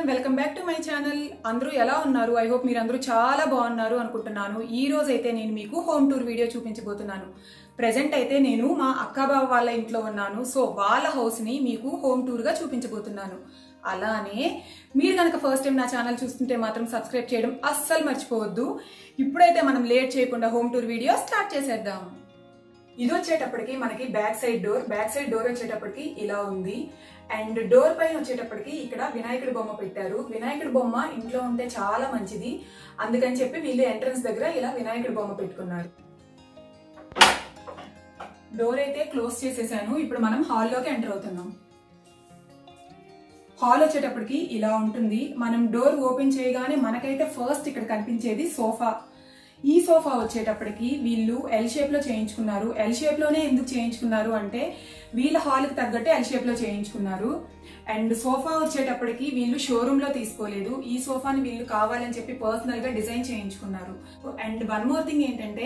Welcome back to my channel. అందరూ ఎలా ఉన్నారు? ఐ హోప్ మీరు అందరూ చాలా బాగున్నారు అనుకుంటున్నాను. ఈ రోజు అయితే నేను మీకు హోమ్ టూర్ వీడియో చూపించబోతున్నాను. ప్రెజెంట్ అయితే నేను మా అక్కాబావ వాళ్ళ ఇంట్లో ఉన్నాను. సో వాళ్ళ హౌస్ ని మీకు హోమ్ టూర్ గా చూపించబోతున్నాను. అలానే మీరు కనుక ఫస్ట్ టైం నా ఛానల్ చూస్తుంటే మాత్రం సబ్స్క్రైబ్ చేయడం అస్సలు మర్చిపోవద్దు. ఇప్పుడైతే మనం లేట్ చేయకుండా హోమ్ టూర్ వీడియో స్టార్ట్ చేసేద్దాం. ఇది వచ్చేటప్పటికి మనకి బ్యాక్ సైడ్ డోర్ వచ్చేటప్పటికి ఇలా ఉంది. అండ్ డోర్ పైన వచ్చేటప్పటికి ఇక్కడ వినాయకుడి బొమ్మ పెట్టారు. వినాయకుడి బొమ్మ ఇంట్లో ఉంటే చాలా మంచిది, అందుకని చెప్పి వీళ్ళు ఎంట్రన్స్ దగ్గర ఇలా వినాయకుడి బొమ్మ పెట్టుకున్నారు. డోర్ అయితే క్లోజ్ చేసేసాను. ఇప్పుడు మనం హాల్లోకి ఎంటర్ అవుతున్నాం. హాల్ వచ్చేటప్పటికి ఇలా ఉంటుంది. మనం డోర్ ఓపెన్ చేయగానే మనకైతే ఫస్ట్ ఇక్కడ కనిపించేది సోఫా. ఈ సోఫా వచ్చేటప్పటికి వీళ్ళు ఎల్ షేప్ లో చేయించుకున్నారు. ఎల్ షేప్ లోనే ఎందుకు చేయించుకున్నారు అంటే వీళ్ళ హాల్ కి తగ్గట్టు ఎల్ షేప్ లో చేయించుకున్నారు. అండ్ సోఫా వచ్చేటప్పటికి వీళ్ళు షోరూమ్ లో తీసుకోలేదు. ఈ సోఫాని వీళ్ళు కావాలని చెప్పి పర్సనల్ గా డిజైన్ చేయించుకున్నారు. అండ్ వన్ మోర్ థింగ్ ఏంటంటే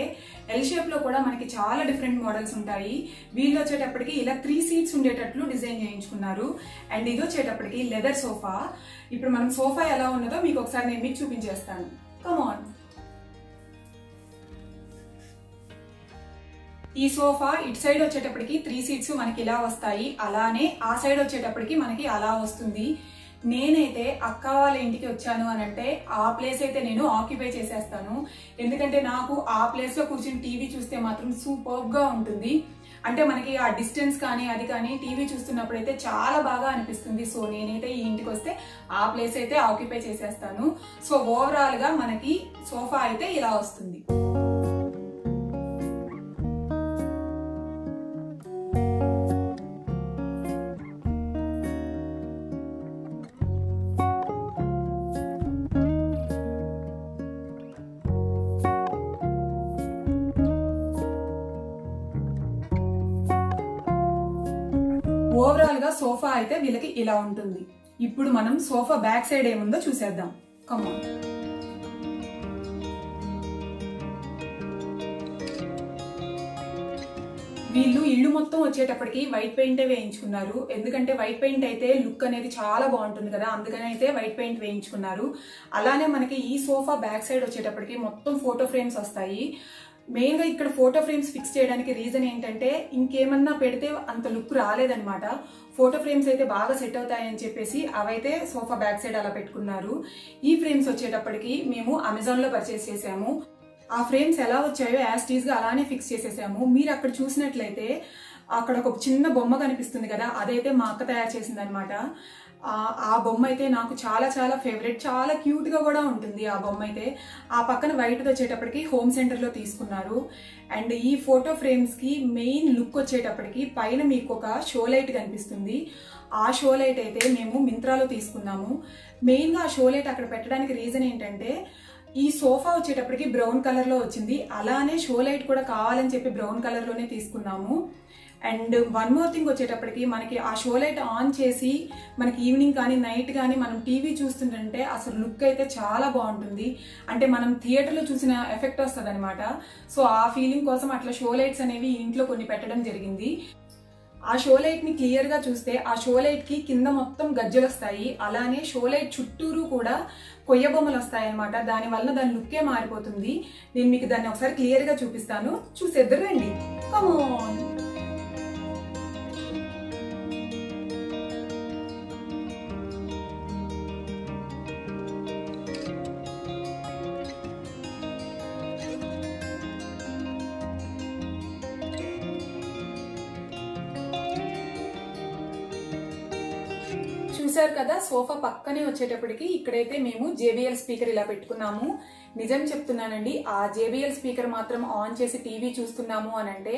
ఎల్ షేప్ లో కూడా మనకి చాలా డిఫరెంట్ మోడల్స్ ఉంటాయి. వీళ్ళు వచ్చేటప్పటికి ఇలా 3 సీట్స్ ఉండేటట్లు డిజైన్ చేయించుకున్నారు. అండ్ ఇది వచ్చేటప్పటికి లెదర్ సోఫా. ఇప్పుడు మనం సోఫా ఎలా ఉన్నదో మీకు ఒకసారి నేను మీకు చూపించేస్తాను. Come on. ఈ సోఫా ఇటు సైడ్ వచ్చేటప్పటికి 3 సీట్స్ మనకి ఇలా వస్తాయి. అలానే ఆ సైడ్ వచ్చేటప్పటికి మనకి అలా వస్తుంది. నేనైతే అక్క వాళ్ళ ఇంటికి వచ్చాను అని అంటే ఆ ప్లేస్ అయితే నేను ఆక్యుపై చేసేస్తాను. ఎందుకంటే నాకు ఆ ప్లేస్ లో కూర్చొని టీవీ చూస్తే మాత్రం సూపర్ గా ఉంటుంది. అంటే మనకి ఆ డిస్టెన్స్ కానీ అది కానీ టీవీ చూస్తున్నప్పుడు అయితే చాలా బాగా అనిపిస్తుంది. సో నేనైతే ఈ ఇంటికి వస్తే ఆ ప్లేస్ అయితే ఆక్యుపై చేసేస్తాను. సో ఓవరాల్ గా మనకి సోఫా అయితే ఇలా వస్తుంది. ఓవరాల్ గా సోఫా అయితే వీళ్ళకి ఇలా ఉంటుంది. ఇప్పుడు మనం సోఫా బ్యాక్ సైడ్ ఏముందో చూసేద్దాం. Come on. వీళ్ళు ఇల్లు మొత్తం వచ్చేటప్పటికి వైట్ పెయింటే వేయించుకున్నారు. ఎందుకంటే వైట్ పెయింట్ అయితే లుక్ అనేది చాలా బాగుంటుంది కదా, అందుకని అయితే వైట్ పెయింట్ వేయించుకున్నారు. అలానే మనకి ఈ సోఫా బ్యాక్ సైడ్ వచ్చేటప్పటికి మొత్తం ఫోటో ఫ్రేమ్స్ వస్తాయి. మెయిన్ గా ఇక్కడ ఫోటో ఫ్రేమ్స్ ఫిక్స్ చేయడానికి రీజన్ ఏంటంటే ఇంకేమన్నా పెడితే అంత లుక్ రాలేదన్నమాట. ఫోటో ఫ్రేమ్స్ అయితే బాగా సెట్ అవుతాయని చెప్పేసి అవైతే సోఫా బ్యాక్ సైడ్ అలా పెట్టుకున్నారు. ఈ ఫ్రేమ్స్ వచ్చేటప్పటికి మేము అమెజాన్ లో పర్చేస్ చేసాము. ఆ ఫ్రేమ్స్ ఎలా వచ్చాయో యాస్టీజ్ గా అలానే ఫిక్స్ చేసేసాము. మీరు అక్కడ చూసినట్లయితే అక్కడ ఒక చిన్న బొమ్మ కనిపిస్తుంది కదా, అదైతే మా అక్క తయారు చేసింది అనమాట. ఆ బొమ్మ అయితే నాకు చాలా చాలా ఫేవరెట్, చాలా క్యూట్ గా కూడా ఉంటుంది ఆ బొమ్మ అయితే. ఆ పక్కన వైట్ వచ్చేటప్పటికి హోమ్ సెంటర్ లో తీసుకున్నారు. అండ్ ఈ ఫోటో ఫ్రేమ్స్ కి మెయిన్ లుక్ వచ్చేటప్పటికి పైన మీకు ఒక షో లైట్ కనిపిస్తుంది. ఆ షో లైట్ అయితే మేము మింత్రాలో తీసుకున్నాము. మెయిన్ గా ఆ షో లైట్ అక్కడ పెట్టడానికి రీజన్ ఏంటంటే ఈ సోఫా వచ్చేటప్పటికి బ్రౌన్ కలర్ లో వచ్చింది. అలానే షో లైట్ కూడా కావాలని చెప్పి బ్రౌన్ కలర్ లోనే తీసుకున్నాము. అండ్ వన్ మోర్ థింగ్ వచ్చేటప్పటికి మనకి ఆ షో లైట్ ఆన్ చేసి మనకి ఈవినింగ్ కానీ నైట్ కానీ మనం టీవీ చూస్తుంటే అసలు లుక్ అయితే చాలా బాగుంటుంది. అంటే మనం థియేటర్లో చూసిన ఎఫెక్ట్ వస్తుంది అనమాట. సో ఆ ఫీలింగ్ కోసం అట్లా షో లైట్స్ అనేవి ఇంట్లో కొన్ని పెట్టడం జరిగింది. ఆ షో లైట్ ని క్లియర్ గా చూస్తే ఆ షో లైట్ కి కింద మొత్తం గజ్జలు వస్తాయి. అలానే షో లైట్ చుట్టూరు కూడా కొయ్య బొమ్మలు వస్తాయి అనమాట. దాని వల్ల దాని లుక్కే మారిపోతుంది. నేను మీకు దాన్ని ఒకసారి క్లియర్ గా చూపిస్తాను, చూసేద్దరు రండి. Come on. చూసారు కదా, సోఫా పక్కనే వచ్చేటప్పటికి ఇక్కడైతే మేము JBL స్పీకర్ ఇలా పెట్టుకున్నాము. నిజం చెప్తున్నానండి, ఆ JBL స్పీకర్ మాత్రం ఆన్ చేసి టీవీ చూస్తున్నాము అని అంటే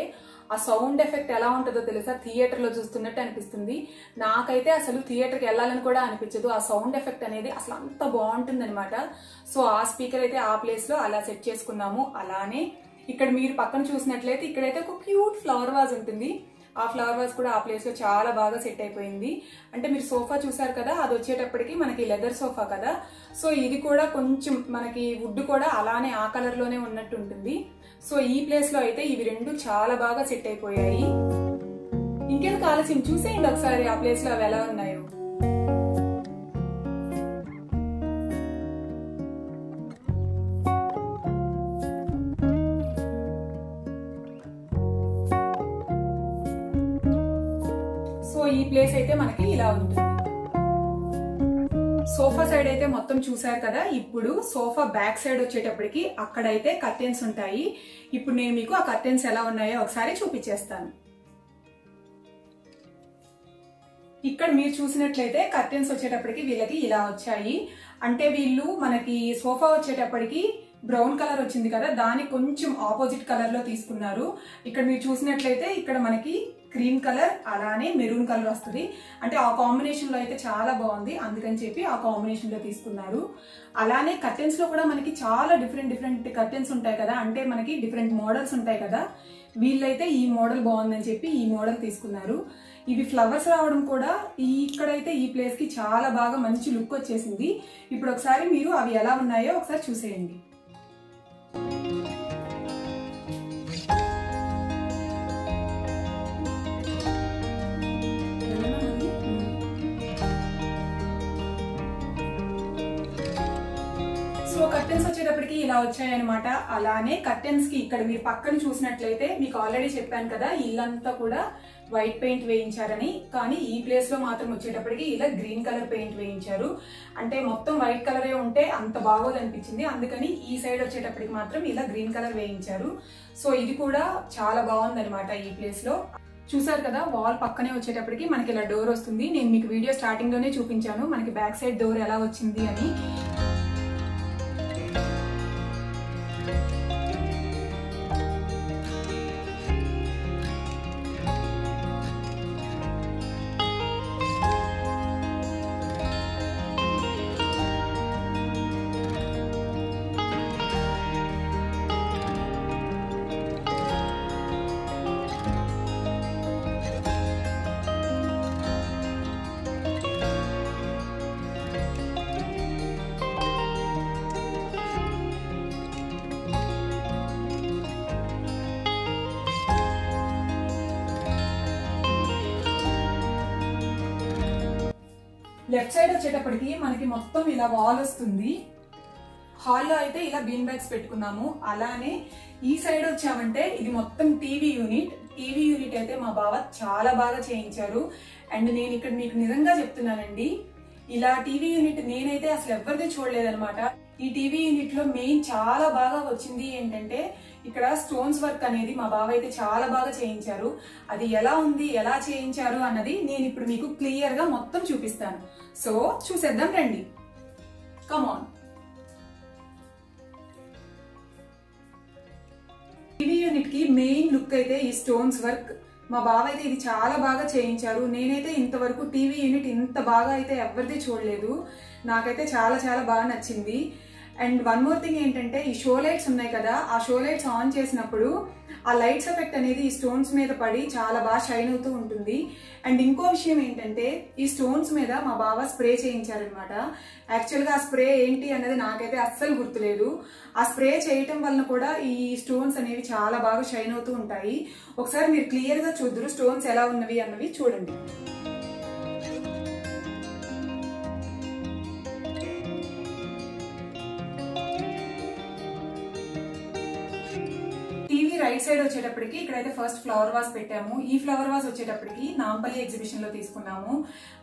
ఆ సౌండ్ ఎఫెక్ట్ ఎలా ఉంటుందో తెలుసా, థియేటర్ లో చూస్తున్నట్టు అనిపిస్తుంది. నాకైతే అసలు థియేటర్కి వెళ్ళాలని కూడా అనిపించదు. ఆ సౌండ్ ఎఫెక్ట్ అనేది అసలు అంత బాగుంటుంది అనమాట. సో ఆ స్పీకర్ అయితే ఆ ప్లేస్ లో అలా సెట్ చేసుకున్నాము. అలానే ఇక్కడ మీరు పక్కన చూసినట్లయితే ఇక్కడైతే ఒక క్యూట్ ఫ్లవర్ వాజ్ ఉంటుంది. ఆ ఫ్లవర్ వాజ్ కూడా ఆ ప్లేస్ లో చాలా బాగా సెట్ అయిపోయింది. అంటే మీరు సోఫా చూసారు కదా, అది వచ్చేటప్పటికి మనకి లెదర్ సోఫా కదా. సో ఇది కూడా కొంచెం మనకి వుడ్ కూడా అలానే ఆ కలర్ లోనే ఉన్నట్టు ఉంటుంది. సో ఈ ప్లేస్ లో అయితే ఇవి రెండు చాలా బాగా సెట్ అయిపోయాయి. ఇంకెందుకు ఆలస్యం, చూసేయండి ఒకసారి ఆ ప్లేస్ లో అవి ఎలా ఉన్నాయో. ఈ ప్లేస్ అయితే మనకి ఇలా ఉంటుంది. సోఫా సైడ్ అయితే మొత్తం చూసారు కదా. ఇప్పుడు సోఫా బ్యాక్ సైడ్ వచ్చేటప్పటికి అక్కడైతే కర్టెన్స్ ఉంటాయి. ఇప్పుడు నేను మీకు ఆ కర్టెన్స్ ఎలా ఉన్నాయో ఒకసారి చూపించేస్తాను. ఇక్కడ మీరు చూసినట్లయితే కర్టెన్స్ వచ్చేటప్పటికి వీళ్ళకి ఇలా వచ్చాయి. అంటే వీళ్ళు మనకి సోఫా వచ్చేటప్పటికి బ్రౌన్ కలర్ వచ్చింది కదా, దానికి కొంచెం ఆపోజిట్ కలర్ లో తీసుకున్నారు. ఇక్కడ మీరు చూసినట్లయితే ఇక్కడ మనకి క్రీమ్ కలర్ అలానే మెరూన్ కలర్ వస్తుంది. అంటే ఆ కాంబినేషన్ లో అయితే చాలా బాగుంది, అందుకని చెప్పి ఆ కాంబినేషన్ లో తీసుకున్నారు. అలానే కర్టెన్స్ లో కూడా మనకి చాలా డిఫరెంట్ కర్టెన్స్ ఉంటాయి కదా, అంటే మనకి డిఫరెంట్ మోడల్స్ ఉంటాయి కదా. వీళ్ళైతే ఈ మోడల్ బాగుందని చెప్పి ఈ మోడల్ తీసుకున్నారు. ఇవి ఫ్లవర్స్ రావడం కూడా ఇక్కడైతే ఈ ప్లేస్ కి చాలా బాగా మంచి లుక్ వచ్చేసింది. ఇప్పుడు ఒకసారి మీరు అవి ఎలా ఉన్నాయో ఒకసారి చూసేయండి. సో కర్టెన్స్ వచ్చేటప్పటికి ఇలా వచ్చాయన్నమాట. అలానే కర్టెన్స్ కి ఇక్కడ మీరు పక్కన చూసినట్లయితే మీకు ఆల్రెడీ చెప్పాను కదా, ఇల్లంతా కూడా వైట్ పెయింట్ వేయించారని. కానీ ఈ ప్లేస్ లో మాత్రం వచ్చేటప్పటికి ఇలా గ్రీన్ కలర్ పెయింట్ వేయించారు. అంటే మొత్తం వైట్ కలరే ఉంటే అంత బాగోదు అనిపించింది, అందుకని ఈ సైడ్ వచ్చేటప్పటికి మాత్రం ఇలా గ్రీన్ కలర్ వేయించారు. సో ఇది కూడా చాలా బాగుంది అనమాట ఈ ప్లేస్ లో. చూసారు కదా, వాల్ పక్కనే వచ్చేటప్పటికి మనకి ఇలా డోర్ వస్తుంది. నేను మీకు వీడియో స్టార్టింగ్ లోనే చూపించాను మనకి బ్యాక్ సైడ్ డోర్ ఎలా వచ్చింది అని. లెఫ్ట్ సైడ్ వచ్చేటప్పటికి మనకి మొత్తం ఇలా వాల్ వస్తుంది. హాల్లో అయితే ఇలా బీన్ బ్యాగ్స్ పెట్టుకున్నాము. అలానే ఈ సైడ్ వచ్చామంటే ఇది మొత్తం టీవీ యూనిట్. టీవీ యూనిట్ అయితే మా బావ చాలా బాగా చేయించారు. అండ్ నేను ఇక్కడ మీకు నిజంగా చెప్తున్నానండి, ఇలా టీవీ యూనిట్ నేనైతే అసలు ఎవరిది చూడలేదన్నమాట. ఈ టీవీ యూనిట్ లో మెయిన్ చాలా బాగా వచ్చింది ఏంటంటే ఇక్కడ స్టోన్స్ వర్క్ అనేది మా బావ అయితే చాలా బాగా చేయించారు. అది ఎలా ఉంది, ఎలా చేయించారు అన్నది నేను ఇప్పుడు మీకు క్లియర్ గా మొత్తం చూపిస్తాను. సో చూసేద్దాం రండి, కమ్ ఆన్. టీవీ యూనిట్ కి మెయిన్ లుక్ అయితే ఈ స్టోన్స్ వర్క్. మా బావ అయితే ఇది చాలా బాగా చేయించారు. నేనైతే ఇంతవరకు టీవీ యూనిట్ ఇంత బాగా అయితే ఎవరిది చూడలేదు. నాకైతే చాలా చాలా బాగా నచ్చింది. అండ్ వన్ మోర్ థింగ్ ఏంటంటే ఈ షో లైట్స్ ఉన్నాయి కదా, ఆ షో లైట్స్ ఆన్ చేసినప్పుడు ఆ లైట్స్ ఎఫెక్ట్ అనేది ఈ స్టోన్స్ మీద పడి చాలా బాగా షైన్ అవుతూ ఉంటుంది. అండ్ ఇంకో విషయం ఏంటంటే ఈ స్టోన్స్ మీద మా బావ స్ప్రే చేయించారనమాట. యాక్చువల్ గా ఆ స్ప్రే ఏంటి అన్నది నాకైతే అస్సలు గుర్తులేదు. ఆ స్ప్రే చేయటం వలన కూడా ఈ స్టోన్స్ అనేవి చాలా బాగా షైన్ అవుతూ ఉంటాయి. ఒకసారి మీరు క్లియర్ గా చూద్దరు స్టోన్స్ ఎలా ఉన్నవి అన్నవి చూడండి. రైట్ సైడ్ వచ్చేటప్పటికి ఇక్కడైతే ఫస్ట్ ఫ్లవర్ వాజ్ పెట్టాము. ఈ ఫ్లవర్ వాజ్ వచ్చేటప్పటికి నాంపల్లి ఎగ్జిబిషన్ లో తీసుకున్నాము.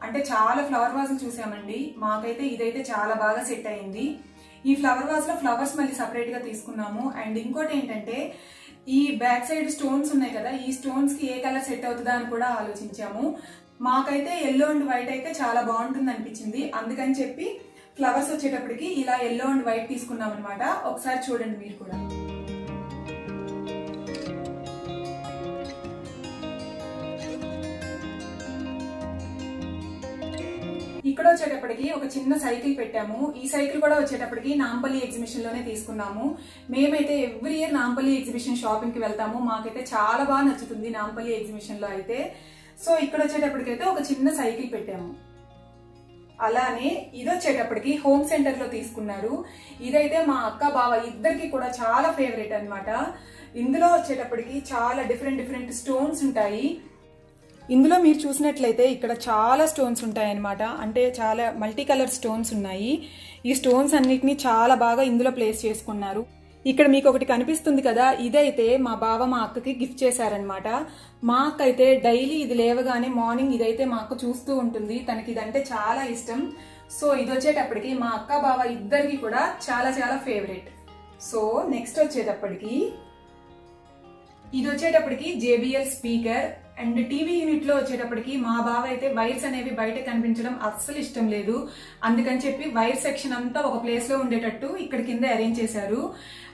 అంటే చాలా ఫ్లవర్ వాజ్ చూసామండి, మాకైతే ఇదైతే చాలా బాగా సెట్ అయింది. ఈ ఫ్లవర్ వాజ్ లో ఫ్లవర్స్ మళ్ళీ సపరేట్ గా తీసుకున్నాము. అండ్ ఇంకోటి ఏంటంటే ఈ బ్యాక్ సైడ్ స్టోన్స్ ఉన్నాయి కదా, ఈ స్టోన్స్ కి ఏ కలర్ సెట్ అవుతుందా అని కూడా ఆలోచించాము. మాకైతే ఎల్లో అండ్ వైట్ అయితే చాలా బాగుంటుంది అనిపించింది, అందుకని చెప్పి ఫ్లవర్స్ వచ్చేటప్పటికి ఇలా ఎల్లో అండ్ వైట్ తీసుకున్నాం అనమాట. ఒకసారి చూడండి మీరు కూడా. ఇక్కడ వచ్చేటప్పటికి ఒక చిన్న సైకిల్ పెట్టాము. ఈ సైకిల్ కూడా వచ్చేటప్పటికి నాంపల్లి ఎగ్జిబిషన్ లోనే తీసుకున్నాము. మేమైతే every year Nampally exhibition shopping కి వెళ్తాము. మాకైతే చాలా బాగా నచ్చుతుంది నాంపల్లి ఎగ్జిబిషన్ లో అయితే. సో ఇక్కడ వచ్చేటప్పటికైతే ఒక చిన్న సైకిల్ పెట్టాము. అలానే ఇది వచ్చేటప్పటికి హోమ్ సెంటర్ లో తీసుకున్నారు. ఇదైతే మా అక్క బావ ఇద్దరికి కూడా చాలా ఫేవరెట్ అనమాట. ఇందులో వచ్చేటప్పటికి చాలా డిఫరెంట్ స్టోన్స్ ఉంటాయి. ఇందులో మీరు చూసినట్లయితే ఇక్కడ చాలా స్టోన్స్ ఉంటాయి అన్నమాట. అంటే చాలా మల్టీ కలర్ స్టోన్స్ ఉన్నాయి. ఈ స్టోన్స్ అన్నిటిని చాలా బాగా ఇందులో ప్లేస్ చేసుకున్నారు. ఇక్కడ మీకు ఒకటి కనిపిస్తుంది కదా, ఇదైతే మా బావ మా అక్కకి గిఫ్ట్ చేశారనమాట. మా అక్క అయితే డైలీ ఇది లేవగానే మార్నింగ్ ఇదైతే మా అక్క చూస్తూ ఉంటుంది. తనకి ఇదంటే చాలా ఇష్టం. సో ఇది వచ్చేటప్పటికి మా అక్క బావ ఇద్దరికి కూడా చాలా చాలా ఫేవరెట్. సో నెక్స్ట్ వచ్చేటప్పటికి ఇది వచ్చేటప్పటికి JBL speaker. And TV unit లో వచ్చేటప్పటికి మా బావ అయితే వైర్స్ అనేవి బయట కనిపించడం అస్సలు ఇష్టం లేదు. అందుకని చెప్పి వైర్ సెక్షన్ అంతా ఒక ప్లేస్ లో ఉండేటట్టు ఇక్కడ కింద అరేంజ్ చేశారు.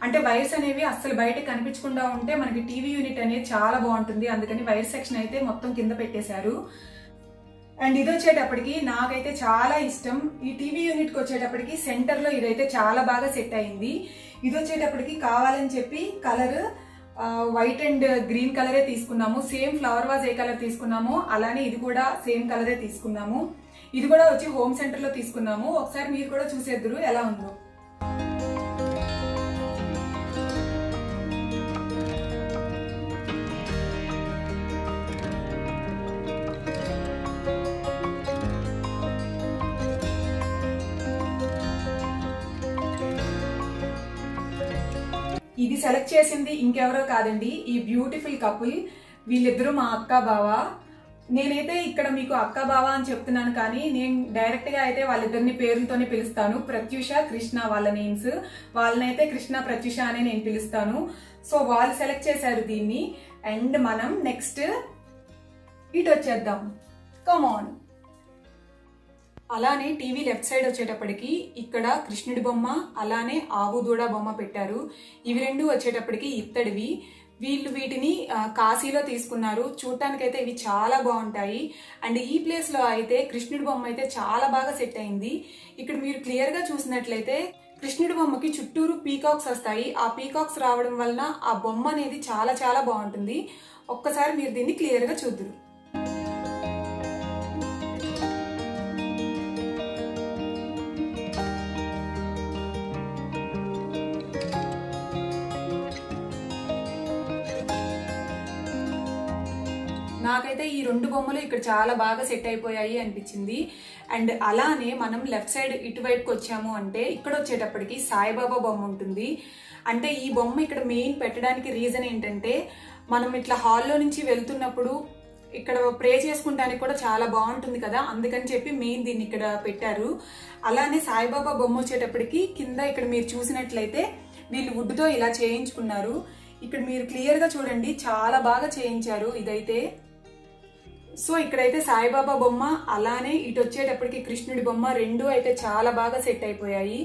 అంటే వైర్స్ అనేవి అస్సలు బయట కనిపించకుండా ఉంటే మనకి టీవీ యూనిట్ అనేది చాలా బాగుంటుంది. అందుకని వైర్ సెక్షన్ అయితే మొత్తం కింద పెట్టేశారు. అండ్ ఇది వచ్చేటప్పటికి నాకైతే చాలా ఇష్టం. ఈ టీవీ యూనిట్ కి వచ్చేటప్పటికి సెంటర్ లో ఇదైతే చాలా బాగా సెట్ అయింది. ఇది వచ్చేటప్పటికి కావాలని చెప్పి కలర్ వైట్ అండ్ గ్రీన్ కలరే తీసుకున్నాము. Same flower was a colour తీసుకున్నాము అలానే ఇది కూడా సేమ్ కలరే తీసుకున్నాము. ఇది కూడా వచ్చి హోమ్ సెంటర్ లో తీసుకున్నాము. ఒకసారి మీరు కూడా చూసేద్దరు ఎలా ఉందో. ఇది సెలెక్ట్ చేసింది ఇంకెవరో కాదండి, ఈ బ్యూటిఫుల్ కపుల్. వీళ్ళిద్దరూ మా అక్క బావ. నేనైతే ఇక్కడ మీకు అక్క బావ అని చెప్తున్నాను, కానీ నేను డైరెక్ట్ గా అయితే వాళ్ళిద్దరిని పేర్లతోనే పిలుస్తాను. ప్రత్యూష, కృష్ణ వాళ్ళ నేమ్స్. వాళ్ళనైతే కృష్ణ, ప్రత్యూష అనే నేను పిలుస్తాను. సో వాళ్ళు సెలెక్ట్ చేశారు దీన్ని. అండ్ మనం నెక్స్ట్ ఇటు వచ్చేద్దాం. కమాన్. అలానే టీవీ లెఫ్ట్ సైడ్ వచ్చేటప్పటికి ఇక్కడ కృష్ణుడి బొమ్మ అలానే ఆవు దూడ బొమ్మ పెట్టారు. ఇవి రెండు వచ్చేటప్పటికి ఇత్తడివి. వీళ్ళు వీటిని కాశీలో తీసుకున్నారు. చూడటానికైతే ఇవి చాలా బాగుంటాయి. అండ్ ఈ ప్లేస్ లో అయితే కృష్ణుడి బొమ్మ అయితే చాలా బాగా సెట్ అయింది. ఇక్కడ మీరు క్లియర్ గా చూసినట్లయితే కృష్ణుడి బొమ్మకి చుట్టూరు పీకాక్స్ వస్తాయి. ఆ పీకాక్స్ రావడం వలన ఆ బొమ్మ అనేది చాలా చాలా బాగుంటుంది. ఒక్కసారి మీరు దీన్ని క్లియర్ గా చూద్దురు. నాకైతే ఈ రెండు బొమ్మలు ఇక్కడ చాలా బాగా సెట్ అయిపోయాయి అనిపించింది. అండ్ అలానే మనం లెఫ్ట్ సైడ్ ఇటువైపుకి వచ్చాము అంటే ఇక్కడ వచ్చేటప్పటికి సాయిబాబా బొమ్మ ఉంటుంది. అంటే ఈ బొమ్మ ఇక్కడ మెయిన్ పెట్టడానికి రీజన్ ఏంటంటే మనం ఇట్లా హాల్లో నుంచి వెళ్తున్నప్పుడు ఇక్కడ ప్రే చేసుకుంటానికి కూడా చాలా బాగుంటుంది కదా, అందుకని చెప్పి మెయిన్ దీన్ని ఇక్కడ పెట్టారు. అలానే సాయిబాబా బొమ్మ వచ్చేటప్పటికి కింద ఇక్కడ మీరు చూసినట్లయితే వీళ్ళు వుడ్ తో ఇలా చేయించుకున్నారు. ఇక్కడ మీరు క్లియర్ గా చూడండి, చాలా బాగా చేయించారు ఇదైతే. సో ఇక్కడైతే సాయిబాబా బొమ్మ అలానే ఇటు వచ్చేటప్పటికి కృష్ణుడి బొమ్మ రెండు అయితే చాలా బాగా సెట్ అయిపోయాయి.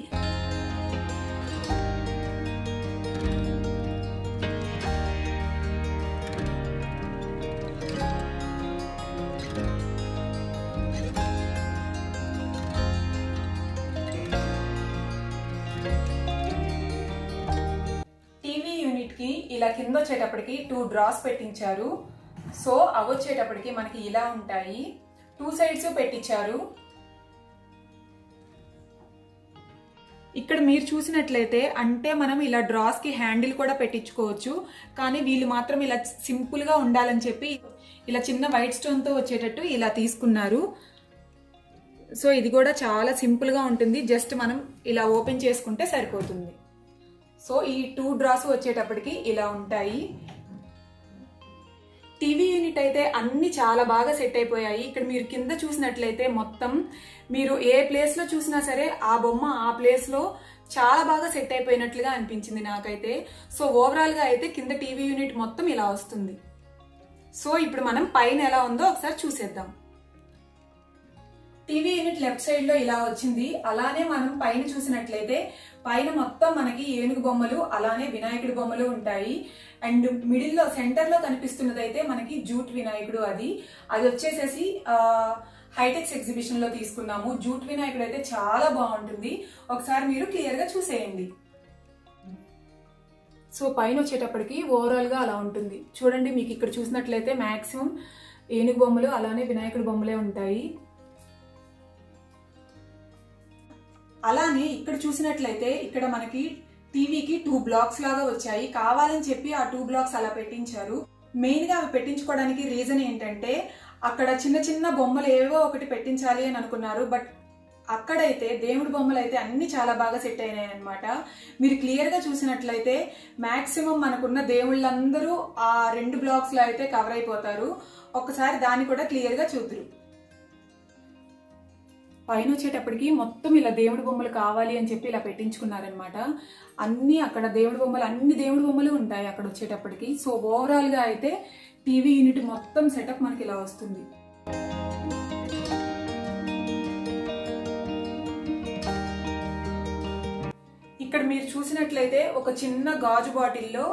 టీవీ యూనిట్ కి ఇలా కింద వచ్చేటప్పటికి 2 డ్రాస్ పెట్టించారు. సో అవి వచ్చేటప్పటికి మనకి ఇలా ఉంటాయి. 2 సైడ్స్ పెట్టించారు. ఇక్కడ మీరు చూసినట్లయితే అంటే మనం ఇలా డ్రాస్ కి హ్యాండిల్ కూడా పెట్టించుకోవచ్చు, కానీ వీళ్ళు మాత్రం ఇలా సింపుల్ గా ఉండాలని చెప్పి ఇలా చిన్న వైట్ స్టోన్ తో వచ్చేటట్టు ఇలా తీసుకున్నారు. సో ఇది కూడా చాలా సింపుల్ గా ఉంటుంది. జస్ట్ మనం ఇలా ఓపెన్ చేసుకుంటే సరిపోతుంది. సో ఈ 2 డ్రాస్ వచ్చేటప్పటికి ఇలా ఉంటాయి. టీవీ యూనిట్ అయితే అన్ని చాలా బాగా సెట్ అయిపోయాయి. ఇక్కడ మీరు కింద చూసినట్లయితే మొత్తం మీరు ఏ ప్లేస్ లో చూసినా సరే ఆ బొమ్మ ఆ ప్లేస్ లో చాలా బాగా సెట్ అయిపోయినట్లుగా అనిపించింది నాకైతే. సో ఓవరాల్ గా అయితే కింద టీవీ యూనిట్ మొత్తం ఇలా వస్తుంది. సో ఇప్పుడు మనం పైన ఎలా ఉందో ఒకసారి చూసేద్దాం. టీవీ యూనిట్ లెఫ్ట్ సైడ్ లో ఇలా వచ్చింది. అలానే మనం పైన చూసినట్లయితే పైన మొత్తం మనకి ఏనుగు బొమ్మలు అలానే వినాయకుడి బొమ్మలు ఉంటాయి. అండ్ మిడిల్ లో సెంటర్ లో కనిపిస్తున్నది అయితే మనకి జూట్ వినాయకుడు. అది వచ్చేసేసి హైటెక్స్ ఎగ్జిబిషన్ లో తీసుకున్నాము. జూట్ వినాయకుడు అయితే చాలా బాగుంటుంది. ఒకసారి మీరు క్లియర్ గా చూసేయండి. సో పైన వచ్చేటప్పటికి ఓవరాల్ గా అలా ఉంటుంది. చూడండి, మీకు ఇక్కడ చూసినట్లయితే మాక్సిమం ఏనుగు బొమ్మలు అలానే వినాయకుడి బొమ్మలే ఉంటాయి. అలానే ఇక్కడ చూసినట్లయితే ఇక్కడ మనకి టీవీకి 2 బ్లాక్స్ లాగా వచ్చాయి. కావాలని చెప్పి ఆ 2 బ్లాక్స్ అలా పెట్టించారు. మెయిన్ గా అవి పెట్టించుకోవడానికి రీజన్ ఏంటంటే అక్కడ చిన్న చిన్న బొమ్మలు ఏవో ఒకటి పెట్టించాలి అని అనుకున్నారు. బట్ అక్కడైతే దేవుడి బొమ్మలు అయితే అన్ని చాలా బాగా సెట్ అయినాయి అనమాట. మీరు క్లియర్ గా చూసినట్లయితే మాక్సిమం మనకున్న దేవుళ్ళందరూ ఆ 2 బ్లాక్స్ లో అయితే కవర్ అయిపోతారు. ఒక్కసారి దాన్ని కూడా క్లియర్ గా చూద్దురు. పైన వచ్చేటప్పటికి మొత్తం ఇలా దేవుడి బొమ్మలు కావాలి అని చెప్పి ఇలా పెట్టించుకున్నారనమాట. అన్ని అక్కడ దేవుడి బొమ్మలు, అన్ని దేవుడి బొమ్మలు ఉంటాయి అక్కడ వచ్చేటప్పటికి. సో ఓవరాల్ గా అయితే టీవీ యూనిట్ మొత్తం సెటప్ మనకి ఇలా వస్తుంది. ఇక్కడ మీరు చూసినట్లయితే ఒక చిన్న గాజు బాటిల్లో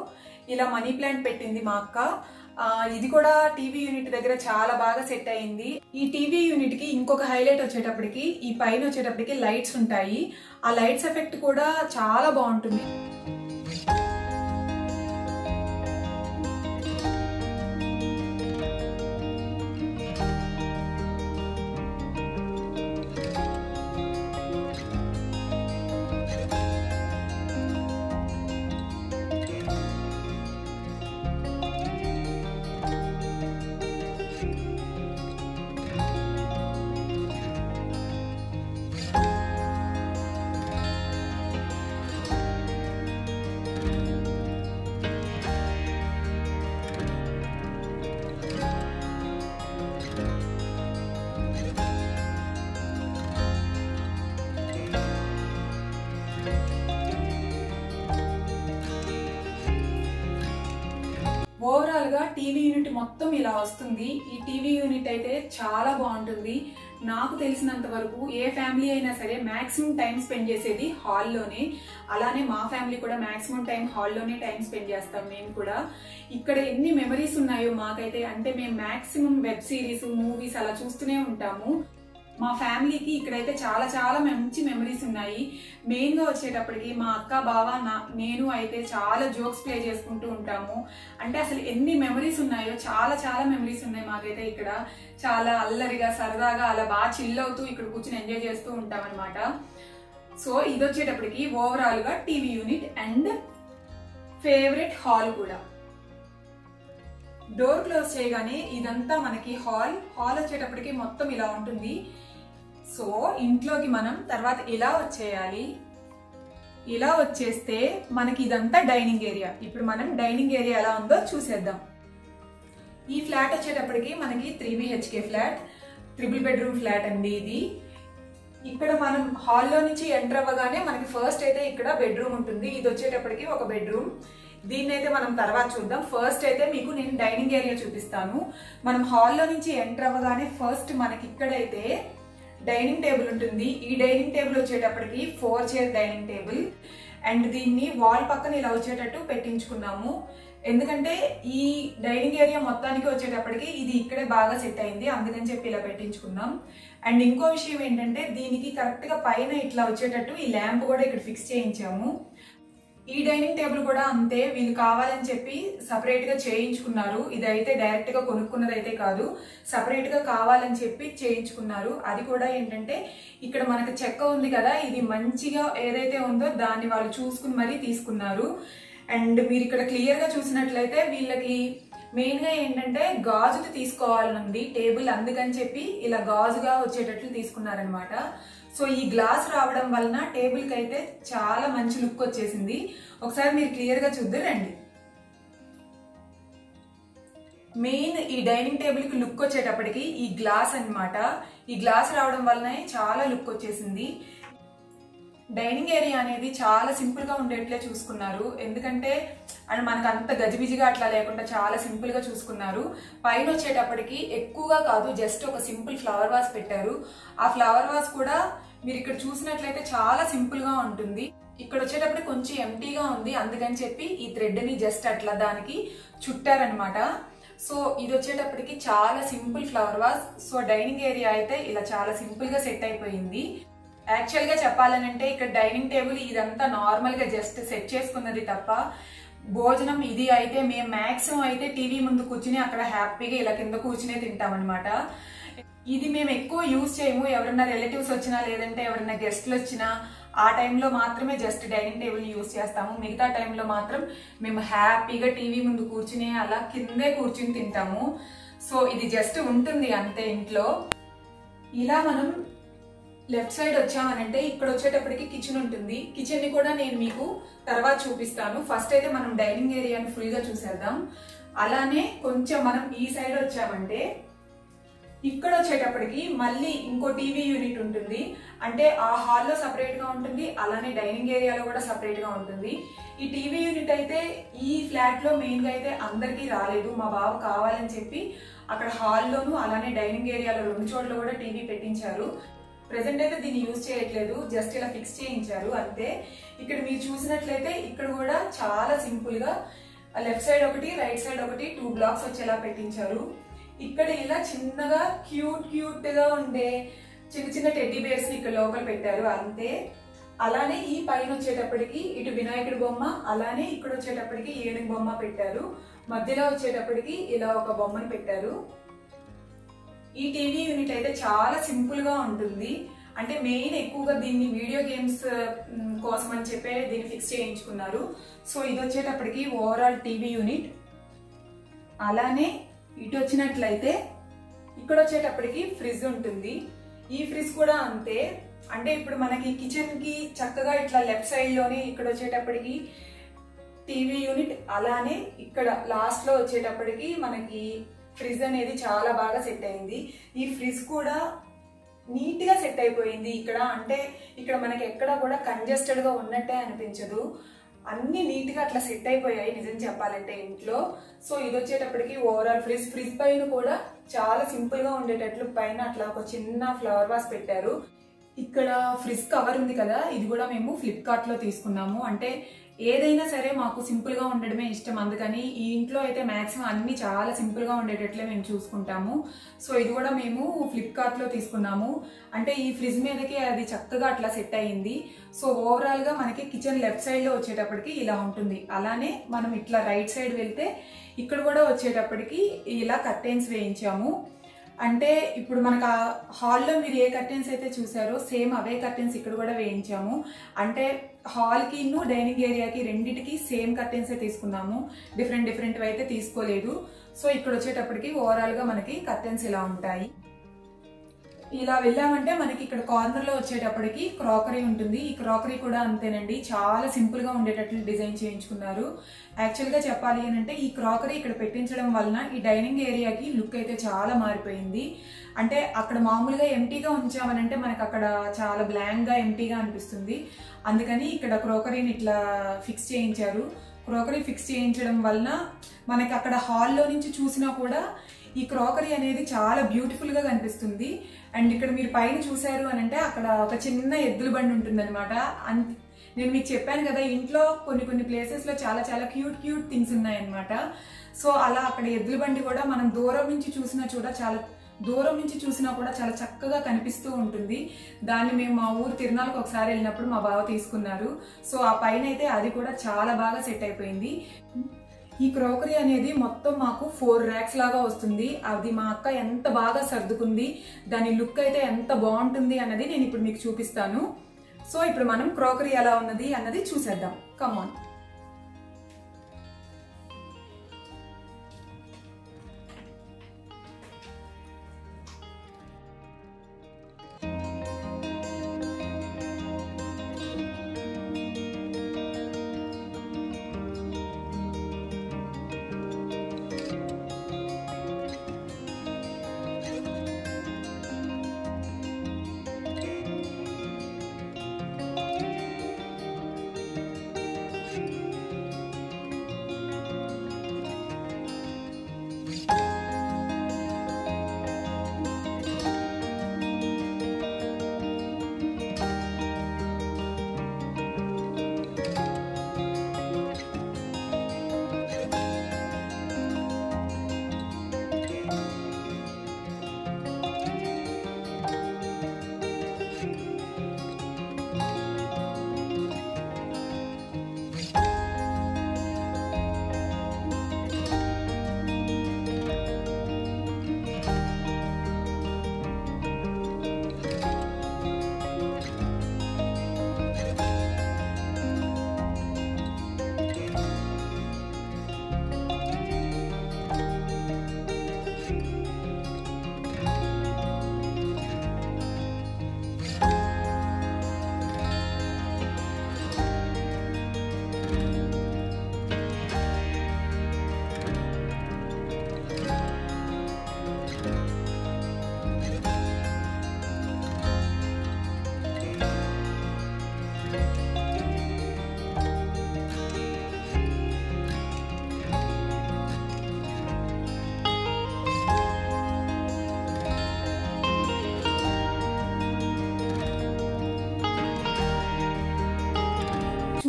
ఇలా మనీ ప్లాంట్ పెట్టింది మా అక్క. ఇది కూడా టీవీ యూనిట్ దగ్గర చాలా బాగా సెట్ అయింది. ఈ టీవీ యూనిట్ కి ఇంకొక హైలైట్ వచ్చేటప్పటికి ఈ పైన వచ్చేటప్పటికి లైట్స్ ఉంటాయి. ఆ లైట్స్ ఎఫెక్ట్ కూడా చాలా బాగుంటుంది. ఓవరాల్ గా టీవీ యూనిట్ మొత్తం ఇలా వస్తుంది. ఈ టీవీ యూనిట్ అయితే చాలా బాగుంటుంది. నాకు తెలిసినంత వరకు ఏ ఫ్యామిలీ అయినా సరే మాక్సిమం టైం స్పెండ్ చేసేది హాల్లోనే. అలానే మా ఫ్యామిలీ కూడా మాక్సిమం టైం హాల్లోనే టైం స్పెండ్ చేస్తాం. మేము కూడా ఇక్కడ ఎన్ని మెమరీస్ ఉన్నాయో మాకైతే, అంటే మేము మాక్సిమం వెబ్ సిరీస్, మూవీస్ అలా చూస్తూనే ఉంటాము. మా ఫ్యామిలీకి ఇక్కడైతే చాలా చాలా మంచి మెమరీస్ ఉన్నాయి. మెయిన్ గా వచ్చేటప్పటికి మా అక్క, బావ, నేను అయితే చాలా జోక్స్ ప్లే చేసుకుంటూ ఉంటాము. అంటే అసలు ఎన్ని మెమరీస్ ఉన్నాయో, చాలా చాలా మెమరీస్ ఉన్నాయి మాకైతే. ఇక్కడ చాలా అల్లరిగా సరదాగా అలా బాగా చిల్ అవుతూ ఇక్కడ కూర్చొని ఎంజాయ్ చేస్తూ ఉంటాం అనమాట. సో ఇది వచ్చేటప్పటికి ఓవరాల్ గా TV unit and favourite hall కూడా. డోర్ క్లోజ్ చేయగానే ఇదంతా మనకి హాల్ వచ్చేటప్పటికి మొత్తం ఇలా ఉంటుంది. సో ఇంట్లోకి మనం తర్వాత ఇలా వచ్చేయాలి. ఇలా వచ్చేస్తే మనకి ఇదంతా డైనింగ్ ఏరియా. ఇప్పుడు మనం డైనింగ్ ఏరియా ఎలా ఉందో చూసేద్దాం. ఈ ఫ్లాట్ వచ్చేటప్పటికి మనకి 3 BHK ఫ్లాట్, 3 బెడ్రూమ్ ఫ్లాట్ అండి ఇది. ఇక్కడ మనం హాల్లో నుంచి ఎంటర్ అవ్వగానే మనకి ఫస్ట్ అయితే ఇక్కడ బెడ్రూమ్ ఉంటుంది. ఇది వచ్చేటప్పటికి ఒక బెడ్రూమ్. దీన్ని అయితే మనం తర్వాత చూద్దాం. ఫస్ట్ అయితే మీకు నేను డైనింగ్ ఏరియా చూపిస్తాను. మనం హాల్లో నుంచి ఎంటర్ అవ్వగానే ఫస్ట్ మనకి ఇక్కడైతే డైనింగ్ టేబుల్ ఉంటుంది. ఈ డైనింగ్ టేబుల్ వచ్చేటప్పటికి 4 చైర్ డైనింగ్ టేబుల్. అండ్ దీన్ని వాల్ పక్కన ఇలా వచ్చేటట్టు పెట్టించుకున్నాము. ఎందుకంటే ఈ డైనింగ్ ఏరియా మొత్తానికి వచ్చేటప్పటికి ఇది ఇక్కడే బాగా సెట్ అయింది, అందుకని చెప్పి ఇలా పెట్టించుకున్నాం. అండ్ ఇంకో విషయం ఏంటంటే దీనికి కరెక్ట్ గా పైన ఇట్లా వచ్చేటట్టు ఈ ల్యాంప్ కూడా ఇక్కడ ఫిక్స్ చేయించాము. ఈ డైనింగ్ టేబుల్ కూడా అంతే, వీళ్ళు కావాలని చెప్పి సపరేట్ గా చేయించుకున్నారు. ఇదైతే డైరెక్ట్ గా కొనుక్కున్నది అయితే కాదు, సపరేట్ గా కావాలని చెప్పి చేయించుకున్నారు. అది కూడా ఏంటంటే ఇక్కడ మనకు చెక్క ఉంది కదా, ఇది మంచిగా ఏదైతే ఉందో దాన్ని వాళ్ళు చూసుకుని మరీ తీసుకున్నారు. అండ్ మీరు ఇక్కడ క్లియర్ గా చూసినట్లయితే వీళ్ళకి మెయిన్ గా ఏంటంటే గాజులు తీసుకోవాలనుంది టేబుల్, అందుకని చెప్పి ఇలా గాజుగా వచ్చేటట్లు తీసుకున్నారనమాట. సో ఈ గ్లాస్ రావడం వలన టేబుల్ కి అయితే చాలా మంచి లుక్ వచ్చేసింది. ఒకసారి మీరు క్లియర్ గా చూద్దురండి. మెయిన్ ఈ డైనింగ్ టేబుల్ కి లుక్ వచ్చేటప్పటికి ఈ గ్లాస్ అన్నమాట. ఈ గ్లాస్ రావడం వలన చాలా లుక్ వచ్చేసింది. డైనింగ్ ఏరియా అనేది చాలా సింపుల్ గా ఉండేట్లే చూసుకున్నారు. ఎందుకంటే అండ్ మనకు అంత గజిబిజిగా అట్లా లేకుండా చాలా సింపుల్ గా చూసుకున్నారు. పైన వచ్చేటప్పటికి ఎక్కువగా కాదు, జస్ట్ ఒక సింపుల్ ఫ్లవర్ వాస్ పెట్టారు. ఆ ఫ్లవర్ వాస్ కూడా మీరు ఇక్కడ చూసినట్లయితే చాలా సింపుల్ గా ఉంటుంది. ఇక్కడ వచ్చేటప్పుడు కొంచెం ఎంటీగా ఉంది, అందుకని చెప్పి ఈ థ్రెడ్ ని జస్ట్ అట్లా దానికి చుట్టారనమాట. సో ఇది వచ్చేటప్పటికి చాలా simple flower vase. So dining area అయితే ఇలా చాలా సింపుల్ గా సెట్ అయిపోయింది. యాక్చువల్ గా చెప్పాలనంటే ఇక్కడ డైనింగ్ టేబుల్ ఇదంతా నార్మల్ గా జస్ట్ సెట్ చేసుకున్నది తప్ప భోజనం ఇది అయితే మేము మాక్సిమం అయితే టీవీ ముందు కూర్చుని అక్కడ హ్యాపీగా ఇలా కింద కూర్చునే తింటాం అనమాట. ఇది మేము ఎక్కువ యూజ్ చేయము. ఎవరైనా రిలేటివ్స్ వచ్చినా లేదంటే ఎవరైనా గెస్ట్లు వచ్చినా ఆ టైంలో మాత్రమే జస్ట్ డైనింగ్ టేబుల్ యూజ్ చేస్తాము. మిగతా టైంలో మాత్రం మేము హ్యాపీగా టీవీ ముందు కూర్చుని అలా కిందే కూర్చుని తింటాము. సో ఇది జస్ట్ ఉంటుంది అంతే ఇంట్లో. ఇలా మనం లెఫ్ట్ సైడ్ వచ్చామనంటే ఇక్కడ వచ్చేటప్పటికి కిచెన్ ఉంటుంది. కిచెన్ ని కూడా నేను మీకు తర్వాత చూపిస్తాను. ఫస్ట్ అయితే మనం డైనింగ్ ఏరియాని ఫుల్ గా చూసేద్దాం. అలానే కొంచెం మనం ఈ సైడ్ వచ్చామంటే ఇక్కడ వచ్చేటప్పటికి మళ్ళీ ఇంకో టీవీ యూనిట్ ఉంటుంది. అంటే ఆ హాల్లో సపరేట్ గా ఉంటుంది, అలానే డైనింగ్ ఏరియాలో కూడా సపరేట్ గా ఉంటుంది. ఈ టీవీ యూనిట్ అయితే ఈ ఫ్లాట్ లో మెయిన్ గా అయితే అందరికీ రాలేదు. మా బావ కావాలని చెప్పి అక్కడ హాల్లోను అలానే డైనింగ్ ఏరియాలో 2 చోట్ల కూడా టీవీ పెట్టించారు. ప్రెసెంట్ అయితే దీన్ని యూజ్ చేయట్లేదు, జస్ట్ ఇలా ఫిక్స్ చేయించారు అంతే. ఇక్కడ మీరు చూసినట్లయితే ఇక్కడ కూడా చాలా సింపుల్ గా లెఫ్ట్ సైడ్ ఒకటి రైట్ సైడ్ ఒకటి 2 బ్లాక్స్ వచ్చేలా పెట్టించారు. ఇక్కడ ఇలా చిన్నగా క్యూట్ గా ఉండే చిన్న చిన్న టెడ్డీ బేర్స్ ని ఇక్కడ లోపల పెట్టారు అంతే. అలానే ఈ పైన వచ్చేటప్పటికి ఇటు వినాయకుడి బొమ్మ, అలానే ఇక్కడ వచ్చేటప్పటికి ఏనుగు బొమ్మ పెట్టారు. మధ్యలో వచ్చేటప్పటికి ఇలా ఒక బొమ్మను పెట్టారు. ఈ టీవీ యూనిట్ అయితే చాలా సింపుల్ గా ఉంటుంది. అంటే మెయిన్ ఎక్కువగా దీన్ని వీడియో గేమ్స్ కోసం అని చెప్పి దీన్ని ఫిక్స్ చేయించుకున్నారు. సో ఇది వచ్చేటప్పటికి ఓవరాల్ టీవీ యూనిట్. అలానే ఇటు వచ్చినట్లయితే ఇక్కడ వచ్చేటప్పటికి ఫ్రిడ్జ్ ఉంటుంది. ఈ ఫ్రిడ్జ్ కూడా అంతే. అంటే ఇప్పుడు మనకి కిచెన్ కి చక్కగా ఇట్లా లెఫ్ట్ సైడ్ లోనే ఇక్కడ వచ్చేటప్పటికి టీవీ యూనిట్, అలానే ఇక్కడ లాస్ట్ లో వచ్చేటప్పటికి మనకి ఫ్రిడ్జ్ అనేది చాలా బాగా సెట్ అయింది. ఈ ఫ్రిడ్జ్ కూడా నీట్ గా సెట్ అయిపోయింది ఇక్కడ. అంటే ఇక్కడ మనకి ఎక్కడ కూడా కంజెస్టెడ్ గా ఉన్నట్టే అనిపించదు. అన్ని నీట్ గా అట్లా సెట్ అయిపోయాయి నిజం చెప్పాలంటే ఇంట్లో. సో ఇది వచ్చేటప్పటికి ఓవరాల్ ఫ్రిడ్జ్ పైన కూడా చాలా సింపుల్ గా ఉండేటట్లు పైన అట్లా ఒక చిన్న ఫ్లవర్ వాస్ పెట్టారు. ఇక్కడ ఫ్రిడ్జ్ కవర్ ఉంది కదా, ఇది కూడా మేము ఫ్లిప్కార్ట్ లో తీసుకున్నాము. అంటే ఏదైనా సరే మాకు సింపుల్ గా ఉండడమే ఇష్టం, అందుకని ఈ ఇంట్లో అయితే మాక్సిమం అన్ని చాలా సింపుల్ గా ఉండేటట్లే మేము చూసుకుంటాము. సో ఇది కూడా మేము ఫ్లిప్కార్ట్ లో తీసుకున్నాము. అంటే ఈ ఫ్రిడ్జ్ మీదకి అది చక్కగా అట్లా సెట్ అయ్యింది. సో ఓవరాల్ గా మనకి కిచెన్ లెఫ్ట్ సైడ్ లో వచ్చేటప్పటికి ఇలా ఉంటుంది. అలానే మనం ఇట్లా రైట్ సైడ్ వెళ్తే ఇక్కడ కూడా వచ్చేటప్పటికి ఇలా కర్టెన్స్ వేయించాము. అంటే ఇప్పుడు మనకు ఆ హాల్లో మీరు ఏ కర్టెన్స్ అయితే చూసారో సేమ్ అవే కర్టెన్స్ ఇక్కడ కూడా వేయించాము. అంటే హాల్ కి డైనింగ్ ఏరియాకి రెండిటికి సేమ్ కర్టెన్స్ తీసుకున్నాము, డిఫరెంట్ అయితే తీసుకోలేదు. సో ఇక్కడ వచ్చేటప్పటికి ఓవరాల్ గా మనకి కర్టెన్స్ ఇలా ఉంటాయి. ఇలా వెళ్ళామంటే మనకి ఇక్కడ కార్నర్ లో వచ్చేటప్పటికి క్రాకరీ ఉంటుంది. ఈ క్రాకరీ కూడా అంతేనండి, చాలా సింపుల్ గా ఉండేటట్లు డిజైన్ చేయించుకున్నారు. యాక్చువల్ గా చెప్పాలి అంటే ఈ క్రాకరీ ఇక్కడ పెట్టించడం వలన ఈ డైనింగ్ ఏరియాకి లుక్ అయితే చాలా మారిపోయింది. అంటే అక్కడ మామూలుగా ఎంటీగా ఉంచామనంటే మనకు అక్కడ చాలా బ్లాంక్ గా ఎంటీగా అనిపిస్తుంది. అందుకని ఇక్కడ క్రాకరీని ఇట్లా ఫిక్స్ చేయించారు. క్రాకరీ ఫిక్స్ చేయించడం వలన మనకి అక్కడ హాల్లో నుంచి చూసినా కూడా ఈ క్రాకరీ అనేది చాలా బ్యూటిఫుల్ గా కనిపిస్తుంది. అండ్ ఇక్కడ మీరు పైన చూసారు అని అంటే అక్కడ ఒక చిన్న ఎద్దుల బండి ఉంటుంది అనమాట. నేను మీకు చెప్పాను కదా ఇంట్లో కొన్ని ప్లేసెస్ లో చాలా క్యూట్ థింగ్స్ ఉన్నాయన్నమాట. సో అలా అక్కడ ఎద్దుల బండి కూడా మనం దూరం నుంచి చూసినా కూడా చాలా చక్కగా కనిపిస్తూ ఉంటుంది. దాన్ని మేము మా ఊరు తిరునాళ్ళకి ఒకసారి వెళ్ళినప్పుడు మా బావ తీసుకున్నారు. సో ఆ పైన అయితే అది కూడా చాలా బాగా సెట్ అయిపోయింది. ఈ క్రోకరీ అనేది మొత్తం మాకు 4 ర్యాక్స్ లాగా వస్తుంది. అది మా అక్క ఎంత బాగా సర్దుకుంది, దాని లుక్ అయితే ఎంత బాగుంటుంది అన్నది నేను ఇప్పుడు మీకు చూపిస్తాను. సో ఇప్పుడు మనం క్రోకరీ ఎలా ఉన్నది అన్నది చూసేద్దాం. Come on.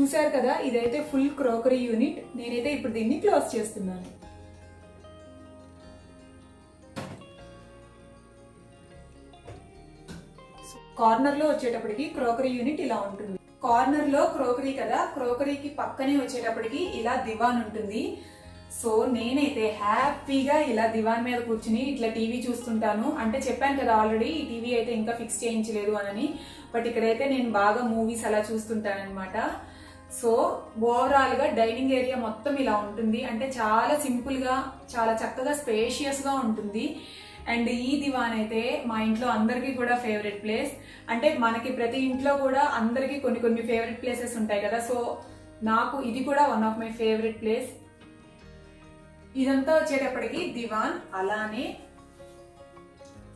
చూసారు కదా, ఇదైతే ఫుల్ క్రోకరీ యూనిట్. నేనైతే ఇప్పుడు దీన్ని క్లోజ్ చేస్తున్నాను. కార్నర్ లో వచ్చేటప్పటికి క్రోకరీ యూనిట్ ఇలా ఉంటుంది. కార్నర్ లో క్రోకరీ కదా, క్రోకరీకి పక్కనే వచ్చేటప్పటికి ఇలా దివాన్ ఉంటుంది. సో నేనైతే హ్యాపీగా ఇలా దివాన్ మీద కూర్చుని ఇట్లా టీవీ చూస్తుంటాను. అంటే చెప్పాను కదా ఆల్రెడీ, ఈ టీవీ అయితే ఇంకా ఫిక్స్ చేయించలేదు అని. బట్ ఇక్కడైతే నేను బాగా మూవీస్ అలా చూస్తుంటాను అనమాట. సో ఓవరాల్ గా డైనింగ్ ఏరియా మొత్తం ఇలా ఉంటుంది. అంటే చాలా సింపుల్ గా, చాలా చక్కగా స్పేషియస్ గా ఉంటుంది. అండ్ ఈ దివాన్ అయితే మా ఇంట్లో అందరికీ కూడా ఫేవరెట్ ప్లేస్. అంటే మనకి ప్రతి ఇంట్లో కూడా అందరికీ కొన్ని కొన్ని ఫేవరెట్ ప్లేసెస్ ఉంటాయి కదా. సో నాకు ఇది కూడా one of my favourite place. ఇదంతా వచ్చేటప్పటికి దివాన్. అలానే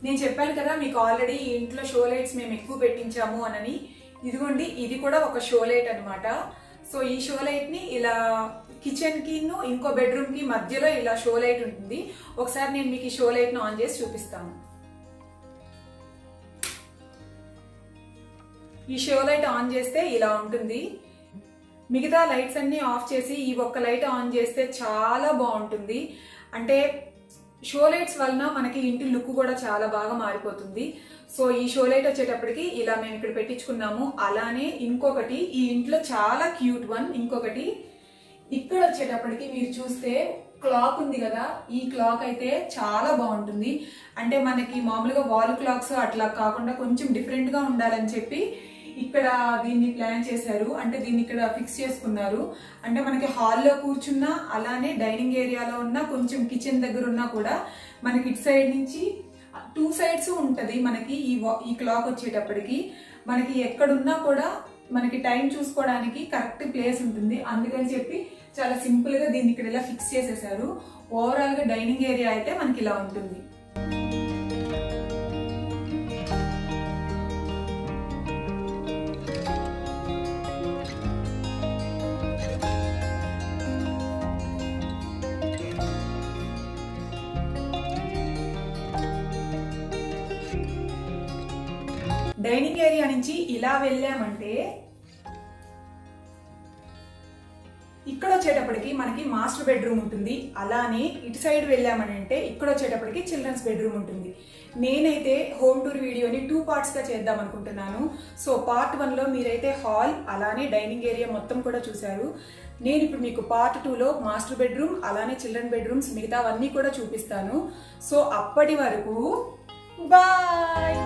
నేను చెప్పాను కదా మీకు ఆల్రెడీ ఈ ఇంట్లో షో లైట్స్ మేము ఎక్కువ పెట్టించాము అని. ఇదిగోండి, ఇది కూడా ఒక షో లైట్ అనమాట. సో ఈ షో లైట్ ని ఇలా కిచెన్ కి ఇంకో బెడ్రూమ్ కి మధ్యలో ఇలా షో లైట్ ఉంటుంది. ఒకసారి నేను మీకు ఈ షో లైట్ ను ఆన్ చేసి చూపిస్తాను. ఈ షో లైట్ ఆన్ చేస్తే ఇలా ఉంటుంది. మిగతా లైట్స్ అన్ని ఆఫ్ చేసి ఈ ఒక్క లైట్ ఆన్ చేస్తే చాలా బాగుంటుంది. అంటే షో లైట్స్ వలన మనకి ఇంటి లుక్ కూడా చాలా బాగా మారిపోతుంది. సో ఈ షో లైట్ వచ్చేటప్పటికి ఇలా మేము ఇక్కడ పెట్టించుకున్నాము. అలానే ఇంకొకటి ఈ ఇంట్లో చాలా క్యూట్ వన్, ఇంకొకటి ఇక్కడ వచ్చేటప్పటికి మీరు చూస్తే క్లాక్ ఉంది కదా, ఈ క్లాక్ అయితే చాలా బాగుంటుంది. అంటే మనకి మామూలుగా వాల్ క్లాక్స్ అట్లా కాకుండా కొంచెం డిఫరెంట్ గా ఉండాలని చెప్పి ఇక్కడ దీన్ని ప్లాన్ చేశారు. అంటే దీన్ని ఇక్కడ ఫిక్స్ చేసుకున్నారు. అంటే మనకి హాల్లో కూర్చున్నా, అలానే డైనింగ్ ఏరియాలో ఉన్నా, కొంచెం కిచెన్ దగ్గర ఉన్నా కూడా మనకి ఇటు సైడ్ నుంచి 2 సైడ్స్ ఉంటది. మనకి ఈ క్లాక్ వచ్చేటప్పటికి మనకి ఎక్కడున్నా కూడా మనకి టైం చూసుకోవడానికి కరెక్ట్ ప్లేస్ ఉంటుంది. అందుకని చెప్పి చాలా సింపుల్ గా దీన్ని ఇక్కడ ఇలా ఫిక్స్ చేసేసారు. ఓవరాల్ గా డైనింగ్ ఏరియా అయితే మనకి ఇలా ఉంటుంది. డైనింగ్ ఏరియా నుంచి ఇలా వెళ్ళామంటే ఇక్కడ వచ్చేటప్పటికి మనకి మాస్టర్ బెడ్రూమ్ ఉంటుంది. అలానే ఇటు సైడ్ వెళ్ళామని అంటే ఇక్కడ వచ్చేటప్పటికి చిల్డ్రన్స్ బెడ్రూమ్ ఉంటుంది. నేనైతే హోమ్ టూర్ వీడియోని 2 పార్ట్స్ గా చేద్దాం అనుకుంటున్నాను. సో పార్ట్ 1 లో మీరైతే హాల్ అలానే డైనింగ్ ఏరియా మొత్తం కూడా చూశారు. నేను ఇప్పుడు మీకు పార్ట్ 2 లో మాస్టర్ బెడ్రూమ్ అలానే చిల్డ్రన్ బెడ్రూమ్స్ మిగతావన్నీ కూడా చూపిస్తాను. సో అప్పటి వరకు బాయ్.